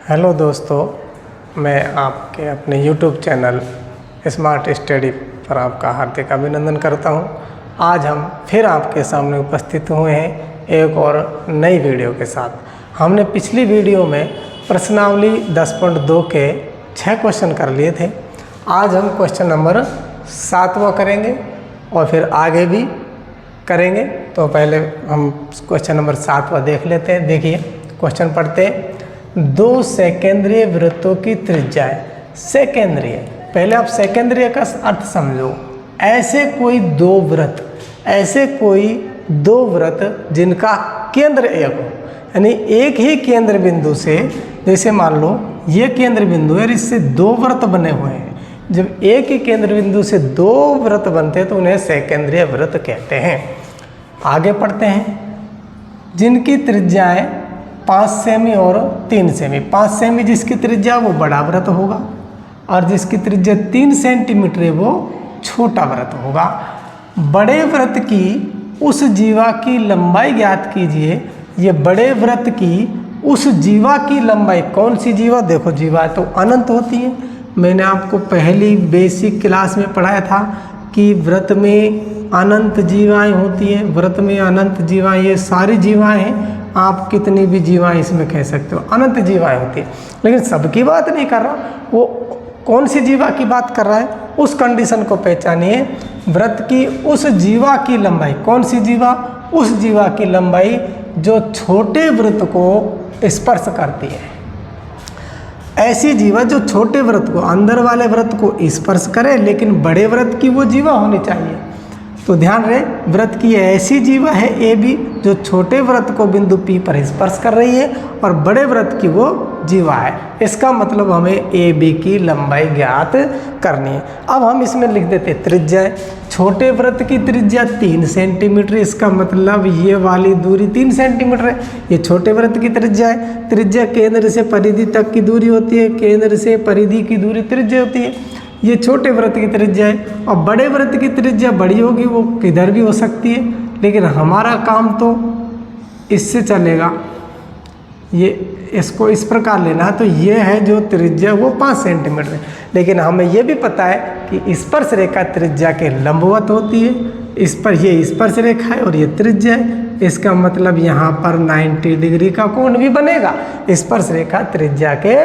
Hello दोस्तों, मैं आपके अपने YouTube चैनल स्मार्ट स्टडी पर आपका हार्दिक अभिनंदन करता हूं। आज हम फिर आपके सामने उपस्थित हुए हैं एक और नई वीडियो के साथ। हमने पिछली वीडियो में प्रश्नावली 10.2 के 6 क्वेश्चन कर लिए थे। आज हम क्वेश्चन नंबर 7वां करेंगे और फिर आगे भी करेंगे। तो पहले हम क्वेश्चन नंबर 7वां देख लेते हैं। देखिए क्वेश्चन पढ़ते हैं। 2 सेकेंद्रीय वृत्तों की त्रिज्याएं। सेकेंद्रीय, पहले आप सेकेंद्रीय का अर्थ समझो। ऐसे कोई दो वृत्त जिनका केंद्र एक हो, यानी एक ही केंद्र बिंदु से, जैसे मान लो ये केंद्र बिंदु है और इससे 2 वृत्त बने हुए हैं। जब एक ही केंद्र बिंदु से 2 वृत्त बनते हैं तो उन्हें सेकेंद्रीय वृत्त कहते हैं। आगे पढ़ते हैं। जिनकी त्रिज्याएं 5 सेमी और 3 सेमी। 5 सेमी जिसकी त्रिज्या वो बड़ा वृत्त होगा और जिसकी त्रिज्या 3 सेंटीमीटर है वो छोटा वृत्त होगा। बड़े वृत्त की उस जीवा की लंबाई ज्ञात कीजिए। ये बड़े वृत्त की उस जीवा की लंबाई, कौन सी जीवा? देखो जीवा तो अनंत होती है। मैंने आपको पहली बेसिक क्लास में पढ़ाया था कि वृत्त में अनंत जीवाएं होती हैं। वृत्त में अनंत जीवाएं, ये सारी जीवाएं हैं। आप कितनी भी जीवाएं इसमें कह सकते हो, अनंत जीवाएं होती है। लेकिन सबकी बात नहीं कर रहा, वो कौन सी जीवा की बात कर रहा है उस कंडीशन को पहचानिए। वृत्त की उस जीवा की लंबाई, कौन सी जीवा? उस जीवा की लंबाई जो छोटे वृत्त को स्पर्श करती है। ऐसी जीवा जो छोटे वृत्त को, अंदर वाले वृत्त को स्पर्श करे, लेकिन बड़े वृत्त की वो जीवा होनी चाहिए। तो ध्यान रहे, वृत्त की ऐसी जीवा है ए बी जो छोटे वृत्त को बिंदु P पर स्पर्श कर रही है और बड़े वृत्त की वो जीवा है। इसका मतलब हमें ए बी की लंबाई ज्ञात करनी है। अब हम इसमें लिख देते त्रिज्या। छोटे वृत्त की त्रिज्या 3 सेंटीमीटर, इसका मतलब ये वाली दूरी 3 सेंटीमीटर है। ये छोटे वृत्त की त्रिज्या है। त्रिज्या केंद्र से परिधि तक की दूरी होती है, केंद्र से परिधि की दूरी त्रिज्या होती है। ये छोटे वृत्त की त्रिज्या है और बड़े वृत्त की त्रिज्या बड़ी होगी, वो किधर भी हो सकती है, लेकिन हमारा काम तो इससे चलेगा। ये इसको इस प्रकार लेना है। तो ये है जो त्रिज्या वो 5 सेंटीमीटर है, लेकिन हमें ये भी पता है कि स्पर्श रेखा त्रिज्या के लंबवत होती है। इस पर ये स्पर्श रेखा है और ये त्रिज्या है। इसका मतलब यहाँ पर 90 डिग्री का कोण भी बनेगा। स्पर्श रेखा त्रिज्या के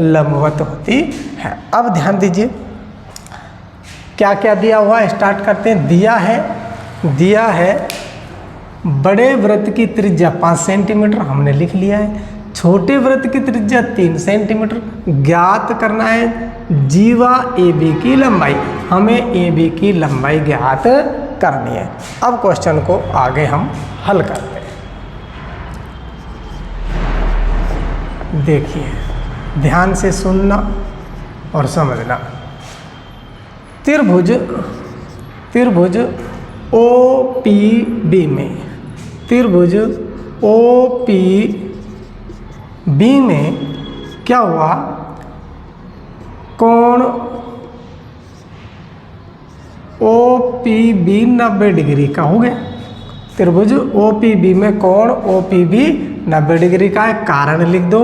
लंबवत होती है। अब ध्यान दीजिए क्या क्या दिया हुआ है, स्टार्ट करते हैं। दिया है बड़े वृत्त की त्रिज्या 5 सेंटीमीटर, हमने लिख लिया है। छोटे वृत्त की त्रिज्या 3 सेंटीमीटर। ज्ञात करना है जीवा ए बी की लंबाई। हमें ए बी की लंबाई ज्ञात करनी है। अब क्वेश्चन को आगे हम हल करते हैं। देखिए ध्यान से सुनना और समझना। त्रिभुज OPB में, त्रिभुज OPB में क्या हुआ? कोण OPB 90 डिग्री का हो गया। त्रिभुज OPB में कोण OPB 90 डिग्री का है। कारण लिख दो।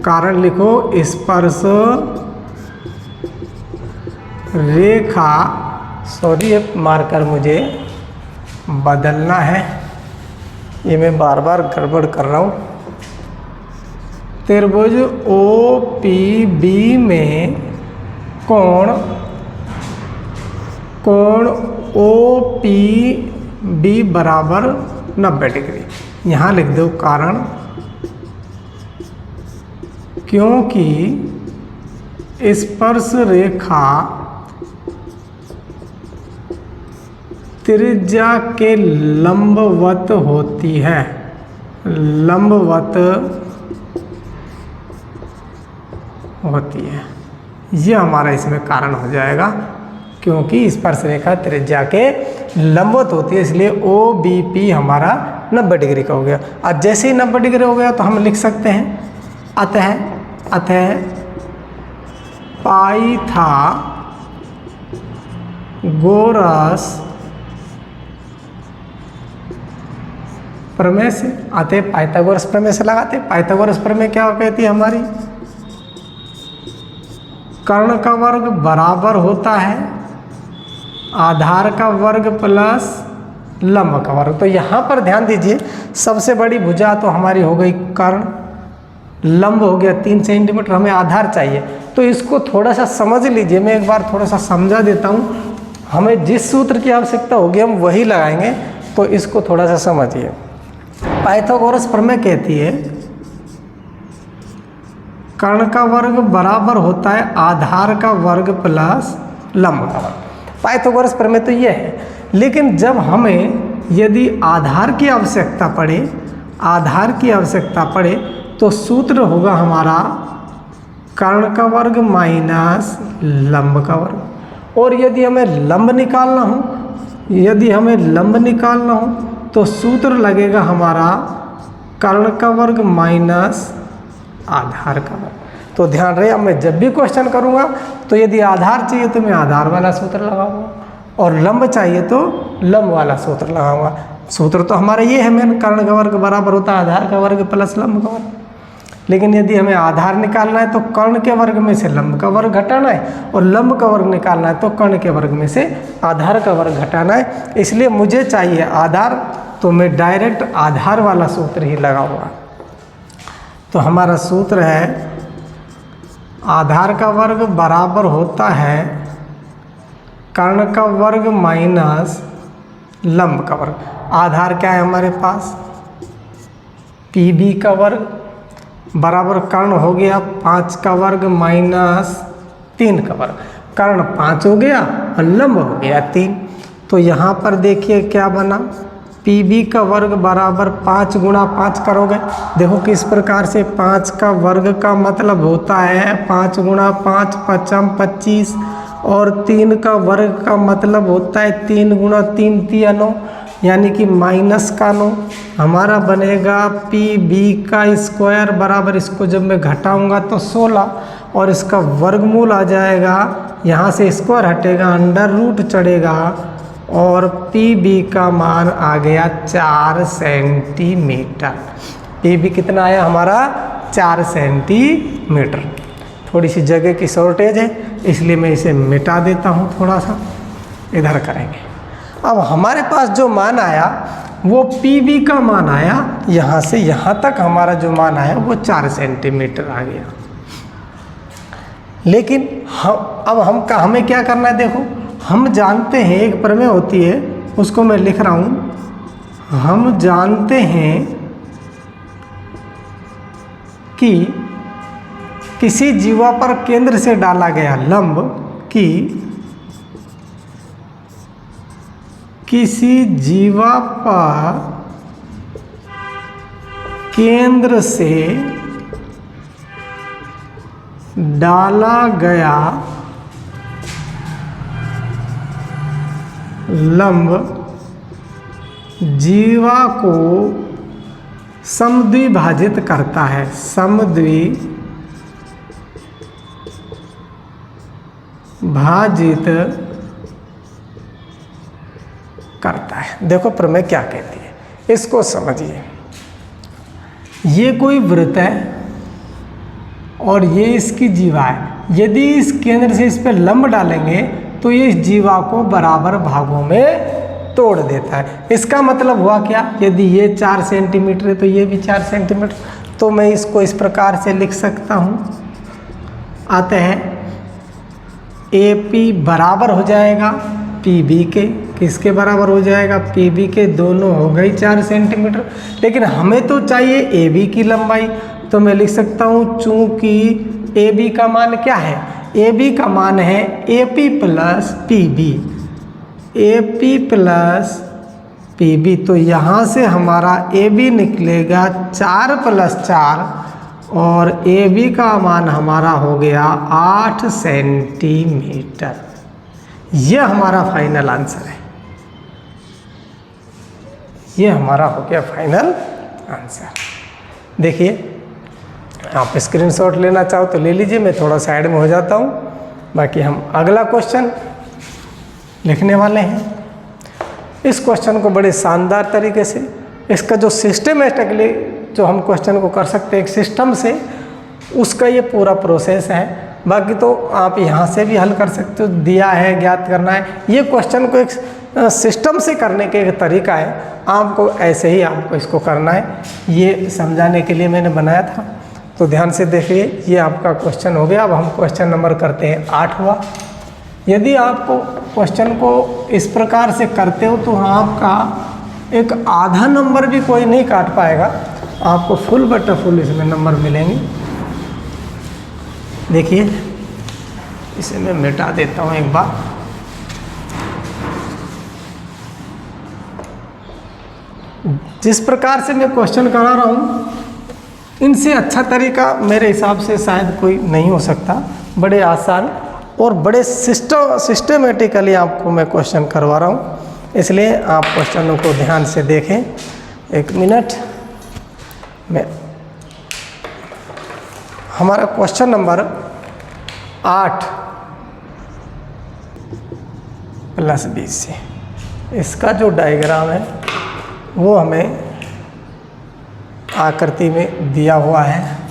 कारण लिखो, स्पर्श रेखा, सॉरी ये मार्कर मुझे बदलना है, ये मैं बार बार गड़बड़ कर रहा हूँ। त्रिभुज OPB में कोण OPB बराबर 90 डिग्री। यहाँ लिख दो कारण, क्योंकि स्पर्श रेखा त्रिज्या के लंबवत होती है। लंबवत होती है, ये हमारा इसमें कारण हो जाएगा। क्योंकि स्पर्श रेखा त्रिज्या के लंबवत होती है, इसलिए OBP हमारा 90 डिग्री का हो गया। और जैसे ही 90 डिग्री हो गया तो हम लिख सकते हैं अतः पाइथागोरस प्रमेय से आते, पाइथागोरस प्रमेय से लगाते। पाइथागोरस प्रमेय क्या कहती है हमारी? कर्ण का वर्ग बराबर होता है आधार का वर्ग प्लस लंब का वर्ग। तो यहाँ पर ध्यान दीजिए, सबसे बड़ी भुजा तो हमारी हो गई कर्ण, लंब हो गया 3 सेंटीमीटर, हमें आधार चाहिए। तो इसको थोड़ा सा समझ लीजिए, मैं एक बार थोड़ा सा समझा देता हूँ। हमें जिस सूत्र की आवश्यकता होगी हम वही लगाएंगे, तो इसको थोड़ा सा समझिए। पाइथागोरस प्रमेय कहती है कर्ण का वर्ग बराबर होता है आधार का वर्ग प्लस लंब का वर्ग। पाइथागोरस प्रमेय तो ये है, लेकिन जब हमें यदि आधार की आवश्यकता पड़े तो सूत्र होगा हमारा कर्ण का वर्ग माइनस लंब का वर्ग। और यदि हमें लंब निकालना हो तो सूत्र लगेगा हमारा कर्ण का वर्ग माइनस आधार का वर्ग। तो ध्यान रहे, अब मैं जब भी क्वेश्चन करूँगा तो यदि आधार चाहिए तो मैं आधार वाला सूत्र लगाऊंगा और लंब चाहिए तो लंब वाला सूत्र लगाऊंगा। सूत्र तो हमारा ये है मेन, कर्ण का वर्ग बराबर होता है आधार का वर्ग प्लस लंब का वर्ग। लेकिन यदि हमें आधार निकालना है तो कर्ण के वर्ग में से लंब का वर्ग घटाना है, और लंब का वर्ग निकालना है तो कर्ण के वर्ग में से आधार का वर्ग घटाना है। इसलिए मुझे चाहिए आधार, तो मैं डायरेक्ट आधार वाला सूत्र ही लगाऊंगा। तो हमारा सूत्र है आधार का वर्ग बराबर होता है कर्ण का वर्ग माइनस लंब का वर्ग। आधार क्या है हमारे पास, पीबी का वर्ग बराबर कर्ण हो गया 5 का वर्ग माइनस 3 का वर्ग। कर्ण 5 हो गया और लंब हो गया 3। तो यहाँ पर देखिए क्या बना, पीबी का वर्ग बराबर 5 गुणा 5 करोगे, देखो किस प्रकार से 5 का वर्ग का मतलब होता है 5 गुणा 5 पचम 25, और 3 का वर्ग का मतलब होता है 3 गुणा 3 9, यानी कि माइनस का 9। हमारा बनेगा पी बी का स्क्वायर बराबर, इसको जब मैं घटाऊंगा तो 16, और इसका वर्गमूल आ जाएगा, यहाँ से स्क्वायर हटेगा अंडर रूट चढ़ेगा, और पी बी का मान आ गया 4 सेंटीमीटर। पी बी कितना आया हमारा 4 सेंटीमीटर। थोड़ी सी जगह की शॉर्टेज है इसलिए मैं इसे मिटा देता हूँ, थोड़ा सा इधर करेंगे। अब हमारे पास जो मान आया वो पी का मान आया, यहाँ से यहाँ तक हमारा जो मान आया वो 4 सेंटीमीटर आ गया। लेकिन हमें क्या करना है, देखो हम जानते हैं एक प्रमेय होती है, उसको मैं लिख रहा हूँ। हम जानते हैं कि किसी जीवा पर केंद्र से डाला गया लंब की किसी जीवा पर केंद्र से डाला गया लंब जीवा को समद्विभाजित करता है, समद्विभाजित करता है। देखो प्रमेय क्या कहती है, इसको समझिए। ये कोई वृत्त है और ये इसकी जीवा है। यदि इस केंद्र से इस पर लंब डालेंगे तो ये इस जीवा को बराबर भागों में तोड़ देता है। इसका मतलब हुआ क्या, यदि ये 4 सेंटीमीटर है तो ये भी 4 सेंटीमीटर। तो मैं इसको इस प्रकार से लिख सकता हूँ, आते हैं ए पी बराबर हो जाएगा पी बी के, किसके बराबर हो जाएगा, पी बी के, दोनों हो गई 4 सेंटीमीटर। लेकिन हमें तो चाहिए ए बी की लंबाई, तो मैं लिख सकता हूँ चूंकि ए बी का मान क्या है, ए बी का मान है A P plus P B, A P plus P B. तो यहाँ से हमारा ए बी निकलेगा 4 + 4, और ए बी का मान हमारा हो गया 8 सेंटीमीटर। यह हमारा फाइनल आंसर है, ये हमारा हो गया फाइनल आंसर। देखिए आप स्क्रीनशॉट लेना चाहो तो ले लीजिए, मैं थोड़ा साइड में हो जाता हूँ। बाकी हम अगला क्वेश्चन लिखने वाले हैं। इस क्वेश्चन को बड़े शानदार तरीके से, इसका जो सिस्टमेटिकली जो हम क्वेश्चन को कर सकते हैं एक सिस्टम से, उसका ये पूरा प्रोसेस है। बाकी तो आप यहाँ से भी हल कर सकते हो, दिया है ज्ञात करना है। ये क्वेश्चन को एक सिस्टम से करने का एक तरीका है, आपको ऐसे ही आपको इसको करना है, ये समझाने के लिए मैंने बनाया था। तो ध्यान से देखिए, ये आपका क्वेश्चन हो गया। अब हम क्वेश्चन नंबर करते हैं 8वां। यदि आपको क्वेश्चन को इस प्रकार से करते हो तो आपका एक आधा नंबर भी कोई नहीं काट पाएगा, आपको फुल बटा फुल इसमें नंबर मिलेंगे। देखिए, इसे मैं मिटा देता हूँ एक बार। जिस प्रकार से मैं क्वेश्चन करा रहा हूँ, इनसे अच्छा तरीका मेरे हिसाब से शायद कोई नहीं हो सकता। बड़े आसान और बड़े सिस्टमेटिकली आपको मैं क्वेश्चन करवा रहा हूँ, इसलिए आप क्वेश्चनों को ध्यान से देखें। एक मिनट में हमारा क्वेश्चन नंबर 8 + 20 से, इसका जो डायग्राम है वो हमें आकृति में दिया हुआ है।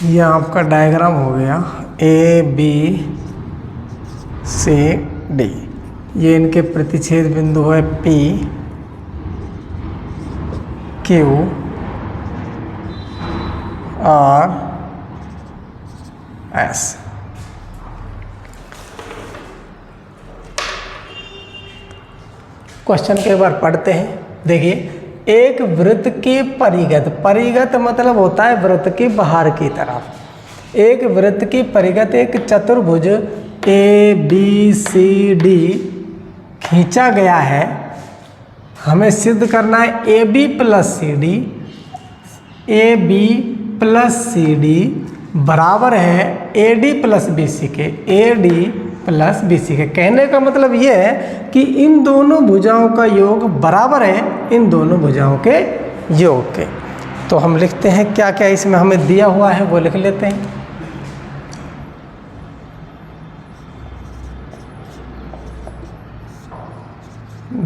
यह आपका डायग्राम हो गया ABCD। ये इनके प्रतिच्छेद बिंदु है PQRS। क्वेश्चन के बार पढ़ते हैं। देखिए, एक वृत्त के परिगत मतलब होता है वृत्त के बाहर की तरफ। एक वृत्त की परिगत एक चतुर्भुज ABCD खींचा गया है। हमें सिद्ध करना है AB + CD बराबर है AD + BC के। AD + BC के कहने का मतलब ये है कि इन दोनों भुजाओं का योग बराबर है इन दोनों भुजाओं के योग के। तो हम लिखते हैं क्या क्या इसमें हमें दिया हुआ है वो लिख लेते हैं।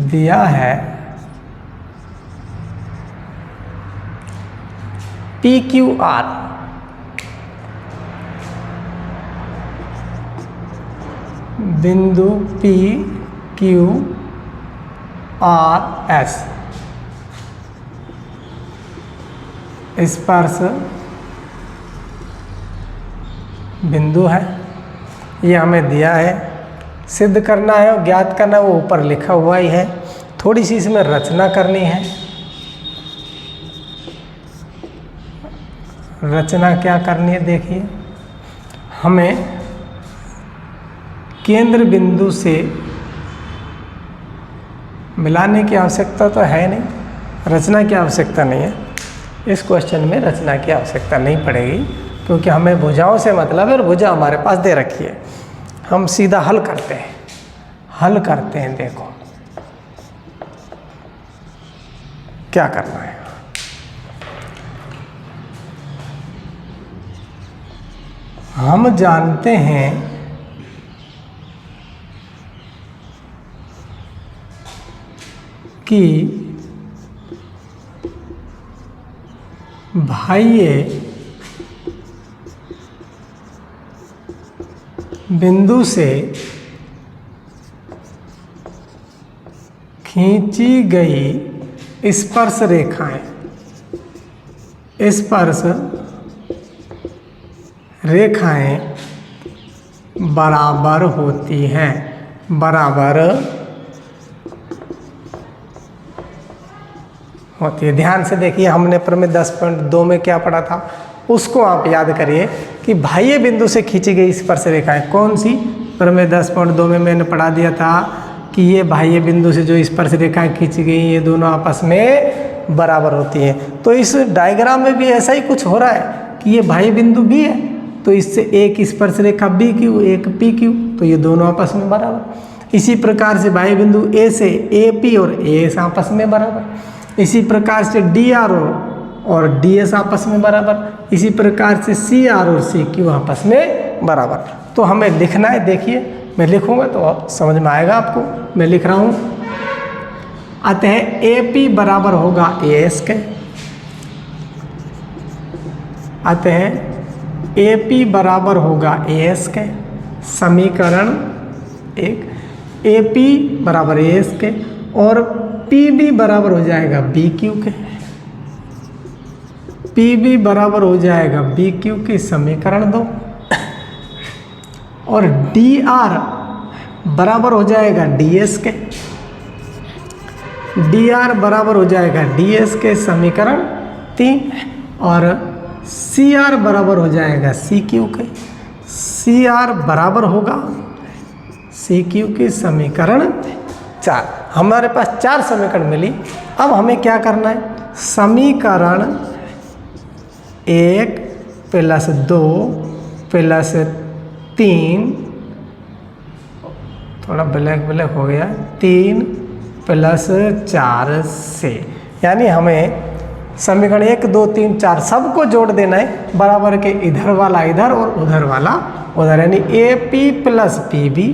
दिया है PQR बिंदु PQRS स्पर्श बिंदु है। ये हमें दिया है, सिद्ध करना है और ज्ञात करना है, वो ऊपर लिखा हुआ ही है। थोड़ी सी इसमें रचना करनी है। रचना क्या करनी है, देखिए, हमें केंद्र बिंदु से मिलाने की आवश्यकता तो है नहीं, रचना की आवश्यकता नहीं है। इस क्वेश्चन में रचना की आवश्यकता नहीं पड़ेगी क्योंकि हमें भुजाओं से मतलब है और भुजा हमारे पास दे रखी है। हम सीधा हल करते हैं। देखो क्या करना है। हम जानते हैं कि बाह्य बिंदु से खींची गई स्पर्श रेखाएं बराबर होती हैं, बराबर होती है। ध्यान से देखिए, हमने प्रमेय 10.2 में क्या पढ़ा था, उसको आप याद करिए कि बाह्य बिंदु से खींची गई स्पर्श रेखाएं कौन सी। प्रमेय 10.2 में मैंने पढ़ा दिया था कि ये बाह्य बिंदु से जो स्पर्श रेखाएं खींची गई ये दोनों आपस में बराबर होती हैं। तो इस डायग्राम में भी ऐसा ही कुछ हो रहा है कि ये बाह्य बिंदु भी है, तो इससे एक स्पर्श रेखा बी क्यू, एक पी क्यू, तो ये दोनों आपस में बराबर। इसी प्रकार से बाह्य बिंदु ए से ए पी और ए एस आपस में बराबर। इसी प्रकार से डी आर और डी एस आपस में बराबर। इसी प्रकार से सी आर और सी क्यू आपस में बराबर। तो हमें लिखना है, देखिए मैं लिखूंगा तो समझ में आएगा आपको। मैं लिख रहा हूँ, अतः ए पी बराबर होगा ए एस के, अतः ए पी बराबर होगा ए एस के। समीकरण 1, ए पी बराबर ए एस के और पी बी बराबर हो जाएगा बी क्यू के, पी बी बराबर हो जाएगा बी क्यू के। समीकरण 2 और डी आर बराबर हो जाएगा डी एस के, डी आर बराबर हो जाएगा डी एस के। समीकरण 3 और सी आर बराबर हो जाएगा सी क्यू के, सी आर बराबर होगा सी क्यू के। समीकरण 4। हमारे पास 4 समीकरण मिली। अब हमें क्या करना है, समीकरण 1 प्लस 2 प्लस 3, थोड़ा ब्लैक ब्लैक हो गया, 3 प्लस 4 से, यानी हमें समीकरण 1 2 3 4 सबको जोड़ देना है। बराबर के इधर वाला इधर और उधर वाला उधर, यानी A P plus P B,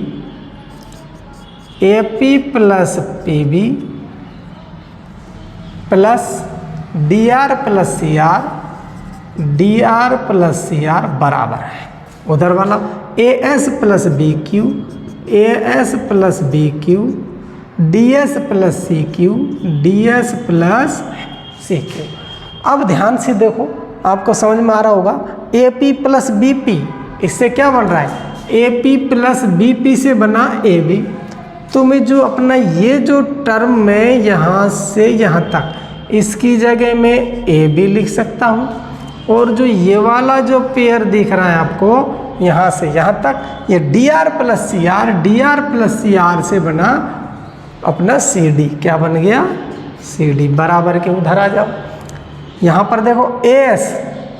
A P plus P B plus D R plus C R, D R plus C R बराबर है उधर वाला A S plus B Q, A S plus B Q, D S plus C Q, D S plus C Q. अब ध्यान से देखो, आपको समझ में आ रहा होगा, A P plus B P, इससे क्या बन रहा है, A P plus B P से बना ए बी। तो मैं जो अपना ये जो टर्म में यहाँ से यहाँ तक, इसकी जगह में ए बी लिख सकता हूँ, और जो ये वाला जो पेयर दिख रहा है आपको यहाँ से यहाँ तक, ये D R plus C R, D R plus C R से बना अपना सी डी। क्या बन गया, सी डी। बराबर के उधर आ जाओ, यहाँ पर देखो A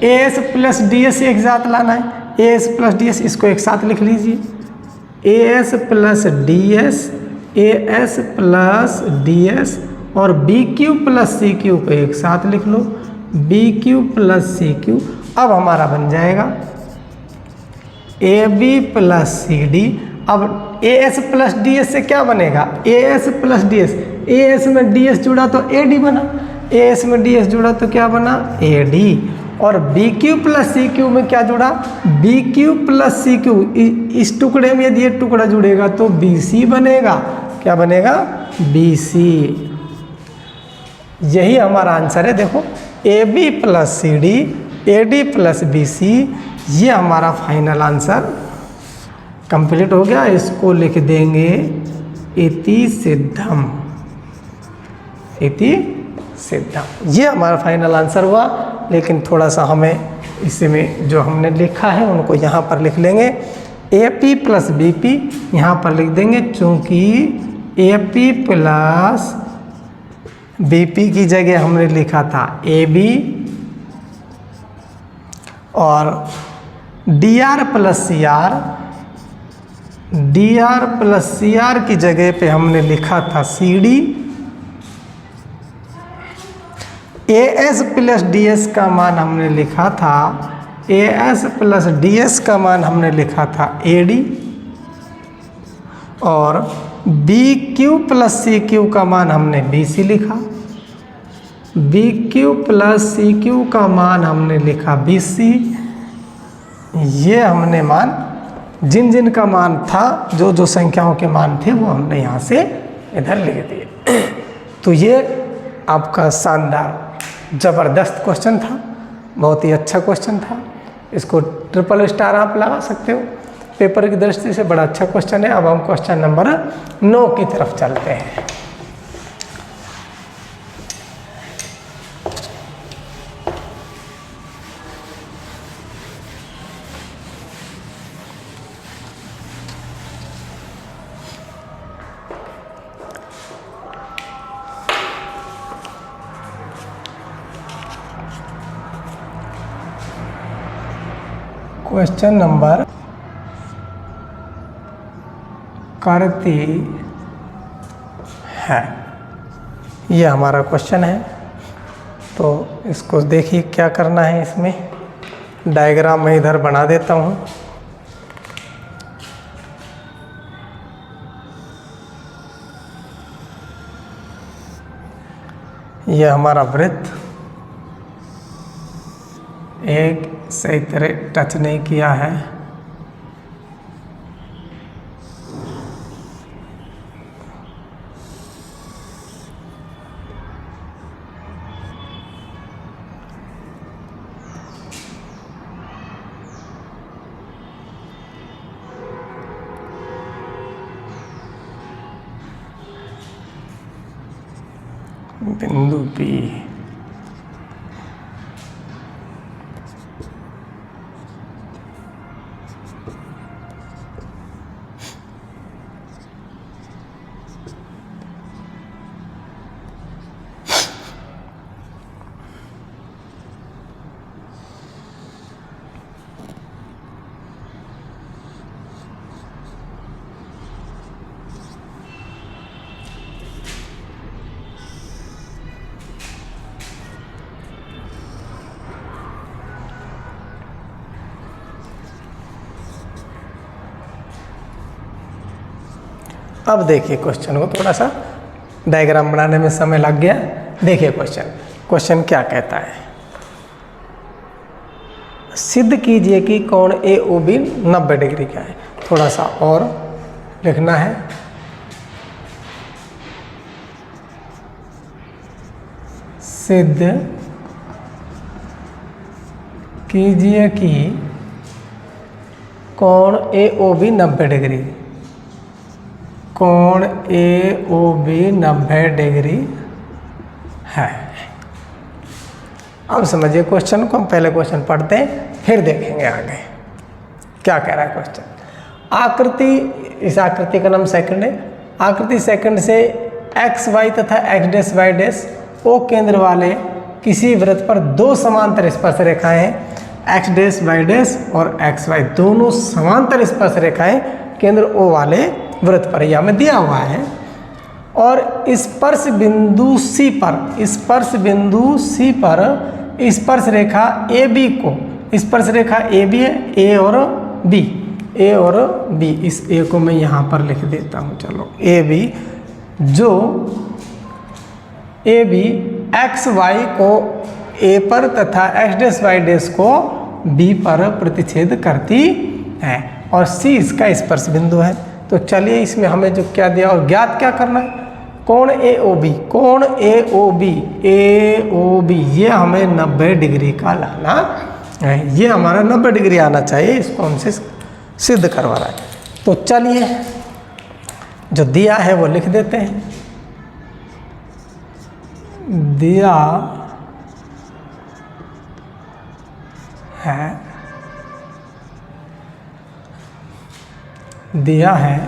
S plus D S एक साथ लाना है, A S plus D S, इसको एक साथ लिख लीजिए, A S plus D S, A S plus D S, और B Q plus C Q को एक साथ लिख लो, B Q plus C Q. अब हमारा बन जाएगा A B plus C D. अब A S plus D S से क्या बनेगा, A S plus D S, A S में डी एस जुड़ा तो ए डी बना, ए एस में डी एस जुड़ा तो क्या बना, ए डी। और B Q plus C Q में क्या जुड़ा, B Q plus C Q. इस टुकड़े में यदि ये टुकड़ा जुड़ेगा तो बी सी बनेगा। क्या बनेगा, बी सी। यही हमारा आंसर है। देखो, A B plus C D, A D plus B C, ये हमारा फाइनल आंसर कंप्लीट हो गया। इसको लिख देंगे इति सिद्धम, इति सिद्धम। ये हमारा फाइनल आंसर हुआ। लेकिन थोड़ा सा हमें इसमें जो हमने लिखा है उनको यहाँ पर लिख लेंगे, A P plus B P यहाँ पर लिख देंगे, चूँकि A P plus B P की जगह हमने लिखा था ए बी, और D R plus C R, D R plus C R की जगह पे हमने लिखा था C D, A S plus D S का मान हमने लिखा था, A S plus D S का मान हमने लिखा था ए डी, और B Q plus C Q का मान हमने बी सी लिखा, B Q plus C Q का मान हमने लिखा बी सी। ये हमने मान, जिन जिन का मान था, जो जो संख्याओं के मान थे वो हमने यहाँ से इधर लिख दिए। तो ये आपका शानदार ज़बरदस्त क्वेश्चन था, बहुत ही अच्छा क्वेश्चन था। इसको ट्रिपल स्टार आप लगा सकते हो। पेपर की दृष्टि से बड़ा अच्छा क्वेश्चन है। अब हम क्वेश्चन नंबर 9 की तरफ चलते हैं। क्वेश्चन नंबर करती है, ये हमारा क्वेश्चन है। तो इसको देखिए क्या करना है। इसमें डायग्राम मैं इधर बना देता हूँ। ये हमारा वृत्त एक सही तरह टच नहीं किया है। बिंदु बी अब देखिए क्वेश्चन को, थोड़ा सा डायग्राम बनाने में समय लग गया। देखिए क्वेश्चन क्या कहता है। सिद्ध कीजिए कि कोण AOB 90 डिग्री का है। थोड़ा सा और लिखना है। सिद्ध कीजिए कि कोण AOB 90 डिग्री, कोण AOB 90 डिग्री है। अब समझिए क्वेश्चन को। हम पहले क्वेश्चन पढ़ते हैं, फिर देखेंगे आगे क्या कह रहा है क्वेश्चन। आकृति, इस आकृति का नाम सेकंड है। आकृति सेकंड से XY तथा X' O केंद्र वाले किसी वृत्त पर दो समांतर स्पर्श रेखाएं हैं। X' और XY दोनों समांतर स्पर्श रेखाएं केंद्र O वाले वृत्त पर यह हमें दिया हुआ है। और स्पर्श बिंदु C पर, स्पर्श बिंदु C पर स्पर्श रेखा AB को, स्पर्श रेखा AB है, A और B, इस A को मैं यहाँ पर लिख देता हूँ। चलो AB, जो AB XY को A पर तथा X' को B पर प्रतिच्छेद करती है और C इसका स्पर्श बिंदु है। तो चलिए इसमें हमें जो क्या दिया और ज्ञात क्या करना है। कोण AOB, कोण AOB ये हमें 90 डिग्री का लाना है। ये हमारा 90 डिग्री आना चाहिए, इसको हमसे सिद्ध करवा रहा है। तो चलिए जो दिया है वो लिख देते हैं। दिया है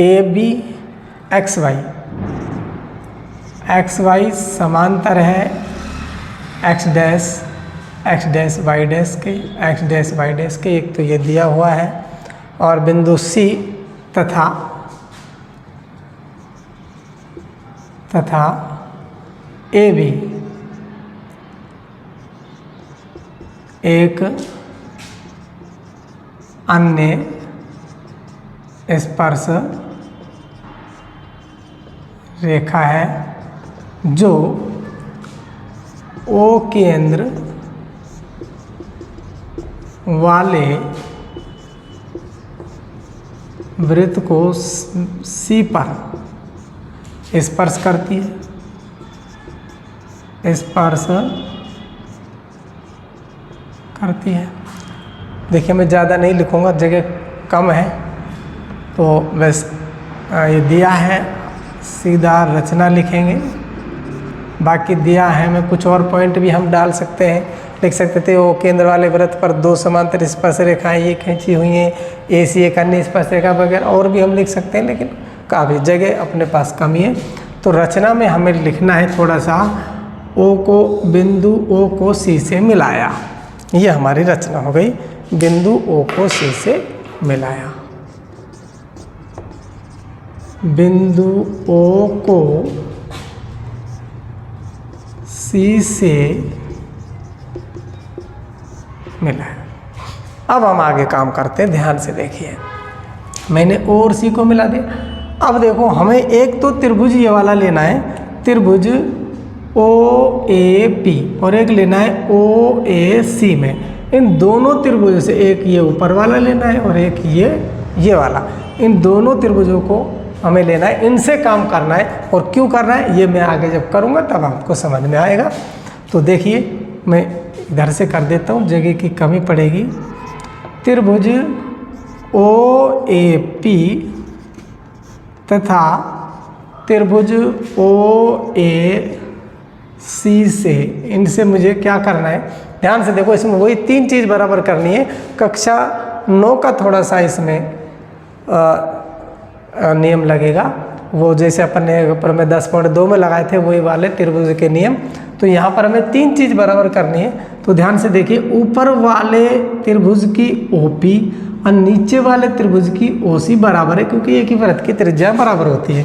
AB XY समांतर है X', Y' के, एक तो ये दिया हुआ है। और बिंदु C तथा AB एक अन्य स्पर्श रेखा है जो O केंद्र वाले वृत्त को C पर स्पर्श करती है, स्पर्श करती है। देखिए मैं ज़्यादा नहीं लिखूँगा, जगह कम है, तो बस ये दिया है, सीधा रचना लिखेंगे। बाकी दिया है मैं कुछ और पॉइंट भी हम डाल सकते हैं, लिख सकते थे वो केंद्र वाले वृत्त पर 2 समांतर स्पर्श रेखाएं ये खींची हुई हैं, AC एक अन्य स्पर्श रेखा वगैरह और भी हम लिख सकते हैं, लेकिन काफ़ी जगह अपने पास कमी है। तो रचना में हमें लिखना है थोड़ा सा, O को बिंदु O को C से मिलाया, ये हमारी रचना हो गई। बिंदु O को C से मिलाया, बिंदु O को C से मिलाया। अब हम आगे काम करते हैं, ध्यान से देखिए। मैंने O और C को मिला दिया। अब देखो हमें एक तो त्रिभुज ये वाला लेना है, त्रिभुज OAP, और एक लेना है OAC में। इन दोनों त्रिभुजों से एक ये ऊपर वाला लेना है और एक ये वाला, इन दोनों त्रिभुजों को हमें लेना है, इनसे काम करना है। और क्यों करना है ये मैं आगे जब करूँगा तब आपको समझ में आएगा। तो देखिए मैं इधर से कर देता हूँ, जगह की कमी पड़ेगी। त्रिभुज OAP तथा त्रिभुज OAC से, इनसे मुझे क्या करना है, ध्यान से देखो। इसमें वही 3 चीज़ बराबर करनी है। कक्षा 9 का थोड़ा सा इसमें नियम लगेगा, वो जैसे अपन ने ऊपर में 10.2 में लगाए थे वही वाले त्रिभुज के नियम। तो यहाँ पर हमें 3 चीज़ बराबर करनी है। तो ध्यान से देखिए, ऊपर वाले त्रिभुज की OP और नीचे वाले त्रिभुज की OC बराबर है, क्योंकि एक ही वृत्त की त्रिज्या बराबर होती है।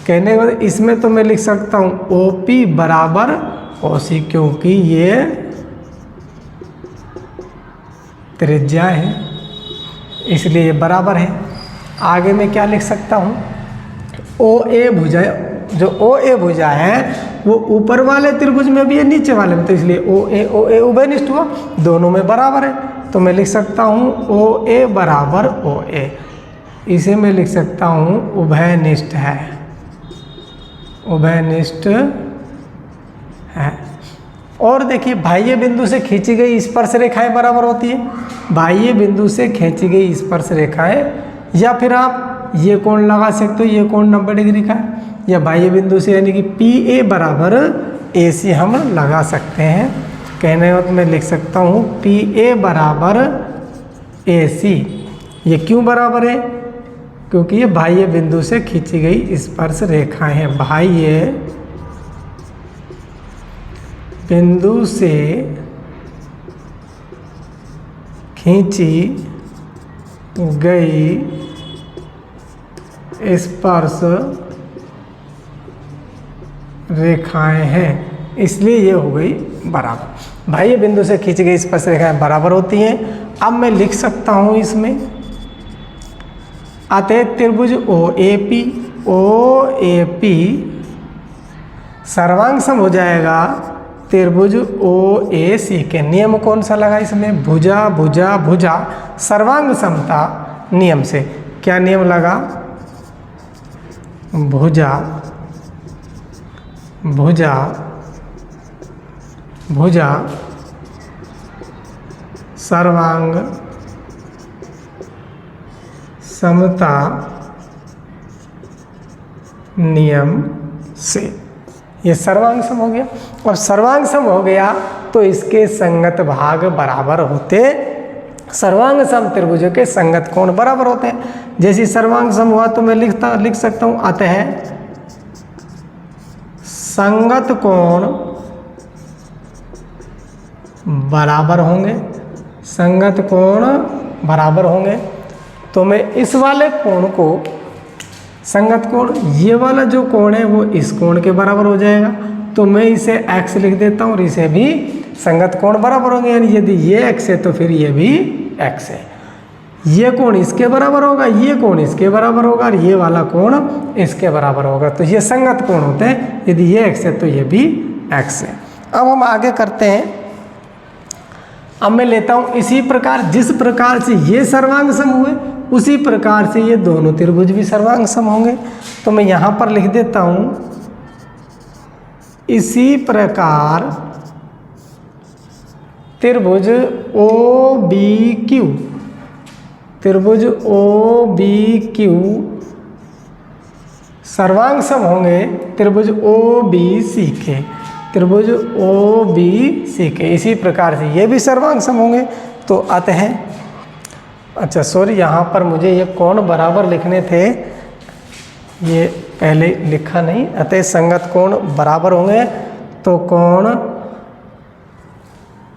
कहने के बाद इसमें तो मैं लिख सकता हूँ OP बराबर OC, क्योंकि ये त्रिज्या है इसलिए ये बराबर है। आगे मैं क्या लिख सकता हूँ, OA भुजा, जो OA भुजा है वो ऊपर वाले त्रिभुज में भी है नीचे वाले में, तो इसलिए OA उभयनिष्ठ हुआ, दोनों में बराबर है। तो मैं लिख सकता हूँ OA बराबर OA, इसे मैं लिख सकता हूँ उभयनिष्ठ है, उभयनिष्ठ है। और देखिए बाह्य बिंदु से खींची गई स्पर्श रेखाएं बराबर होती है, बाह्य बिंदु से खींची गई स्पर्श रेखाएं, या फिर आप ये कोण लगा सकते हो, ये कोण 90 डिग्री का है, या बाह्य बिंदु से यानी कि PA बराबर AC हम लगा सकते हैं। कहने का मतलब मैं लिख सकता हूँ PA बराबर AC। ये क्यों बराबर है, क्योंकि ये बाह्य बिंदु से खींची गई स्पर्श रेखाएं हैं। बाह्य बिंदु से खींची गई स्पर्श रेखाएं हैं, इसलिए ये हो गई बराबर। बाह्य बिंदु से खींची गई स्पर्श रेखाएं बराबर होती हैं। अब मैं लिख सकता हूँ इसमें, अतः त्रिभुज OAP सर्वांग सम हो जाएगा त्रिभुज OAC के। नियम कौन सा लगा इसमें, भुजा भुजा भुजा सर्वांग समता नियम से। क्या नियम लगा, भुजा भुजा भुजा सर्वांग समता नियम से। ये सर्वांग सम हो गया। और सर्वांग सम हो गया तो इसके संगत भाग बराबर होते, सर्वांग सम त्रिभुजों के संगत कोण बराबर होते हैं। जैसे सर्वांग सम हुआ तो मैं लिख सकता हूँ, अतः संगत कोण बराबर होंगे, संगत कोण बराबर होंगे। तो मैं इस वाले कोण को, संगत कोण, ये वाला जो कोण है वो इस कोण के बराबर हो जाएगा, तो मैं इसे x लिख देता हूँ और इसे भी संगत कोण बराबर होंगे। यानी यदि ये x है तो फिर ये भी x है। ये कोण इसके बराबर होगा, ये कोण इसके बराबर होगा और ये वाला कोण इसके बराबर होगा, तो ये संगत कोण होते हैं। यदि ये x है तो ये भी x है। अब हम आगे करते हैं। अब मैं लेता हूँ इसी प्रकार, जिस प्रकार से ये सर्वांग सम हुए उसी प्रकार से ये दोनों त्रिभुज भी सर्वांग सम होंगे। तो मैं यहाँ पर लिख देता हूँ, इसी प्रकार त्रिभुज ओ बी क्यू, त्रिभुज ओ बी क्यू सर्वांग सम होंगे त्रिभुज ओ बी सी के, त्रिभुज ओ बी सी के। इसी प्रकार से ये भी सर्वांग सम होंगे। तो अतः, अच्छा सॉरी, यहाँ पर मुझे ये कोण बराबर लिखने थे, ये पहले लिखा नहीं। अतः संगत कोण बराबर होंगे, तो कोण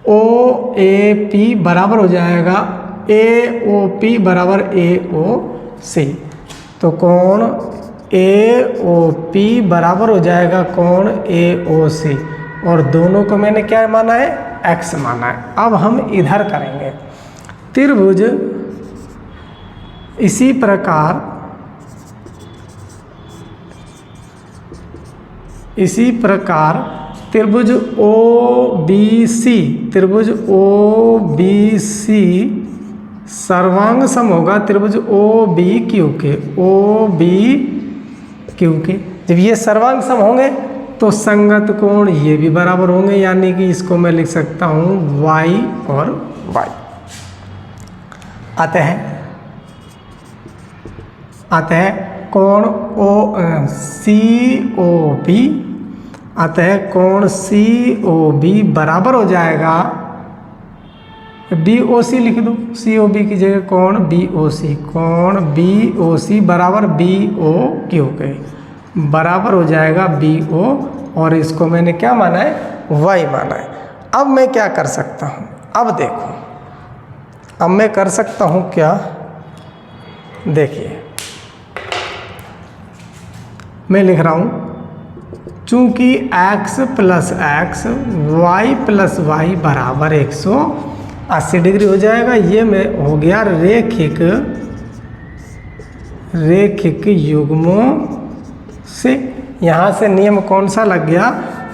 ओ ए पी बराबर हो जाएगा ए ओ पी बराबर ए ओ सी। तो कोण ए ओ पी बराबर हो जाएगा कोण ए ओ सी, और दोनों को मैंने क्या माना है, एक्स माना है। अब हम इधर करेंगे त्रिभुज, इसी प्रकार त्रिभुज ओ बी सी, त्रिभुज ओ बी सी सर्वांग सम होगा त्रिभुज ओ बी क्यू के, ओ बी क्यू के। जब ये सर्वांग सम होंगे तो संगत कोण ये भी बराबर होंगे, यानी कि इसको मैं लिख सकता हूँ y और y। अतः कोण ओ सी ओ बी, अतः कोण सी ओ बी बराबर हो जाएगा, बी ओ सी लिख दो, सी ओ बी की जगह कोण बी ओ सी, कोण बी ओ सी बराबर बी ओ क्यू के, बराबर हो जाएगा बी ओ, और इसको मैंने क्या माना है, y माना है। अब मैं क्या कर सकता हूँ, अब देखो, अब मैं कर सकता हूँ क्या, देखिए मैं लिख रहा हूँ, चूंकि x plus X Y plus Y बराबर 180 डिग्री हो जाएगा। ये में हो गया रैखिक युग्मों से, यहाँ से नियम कौन सा लग गया,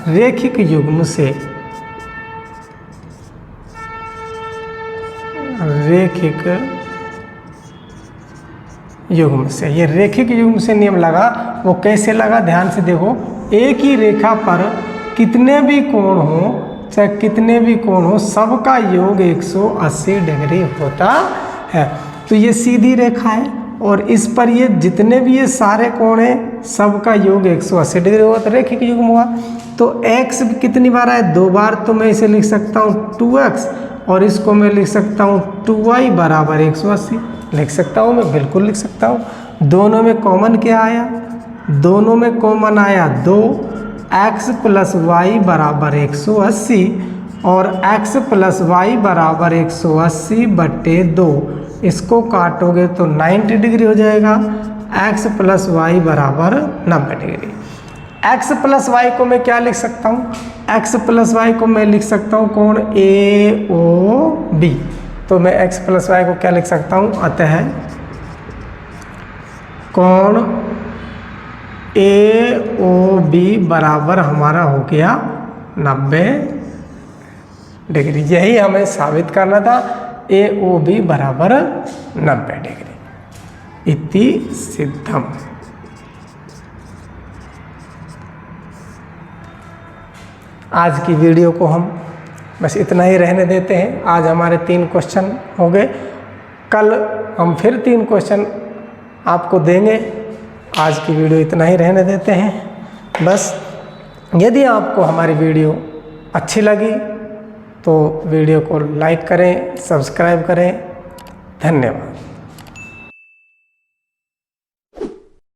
रैखिक युग्म से, रैखिक युग्म से। ये रैखिक युग्म से नियम लगा। वो कैसे लगा, ध्यान से देखो, एक ही रेखा पर कितने भी कोण हो, चाहे कितने भी कोण हो, सबका योग 180 डिग्री होता है। तो ये सीधी रेखा है, और इस पर ये जितने भी ये सारे कोण हैं, सबका योग 180 डिग्री हुआ, तो रैखिक युग्म हुआ। तो x कितनी बार है, 2 बार। तो मैं इसे लिख सकता हूँ 2x, और इसको मैं लिख सकता हूँ 2y बराबर 180। लिख सकता हूँ मैं, बिल्कुल लिख सकता हूँ। दोनों में कॉमन क्या आया, दोनों में कॉमन आया 2, x प्लस वाई बराबर 180, और x प्लस वाई बराबर 180/2। इसको काटोगे तो 90 डिग्री हो जाएगा। x प्लस वाई बराबर 90 डिग्री। x प्लस वाई को मैं क्या लिख सकता हूँ, x प्लस वाई को मैं लिख सकता हूँ कोण ए ओ बी। तो मैं x प्लस वाई को क्या लिख सकता हूँ, अतः कोण ए ओ बी बराबर हमारा हो गया 90 डिग्री। यही हमें साबित करना था, ए ओ बी बराबर 90 डिग्री। इति सिद्धम। आज की वीडियो को हम बस इतना ही रहने देते हैं। आज हमारे 3 क्वेश्चन हो गए, कल हम फिर 3 क्वेश्चन आपको देंगे। आज की वीडियो इतना ही रहने देते हैं। बस यदि आपको हमारी वीडियो अच्छी लगी तो वीडियो को लाइक करें, सब्सक्राइब करें। धन्यवाद।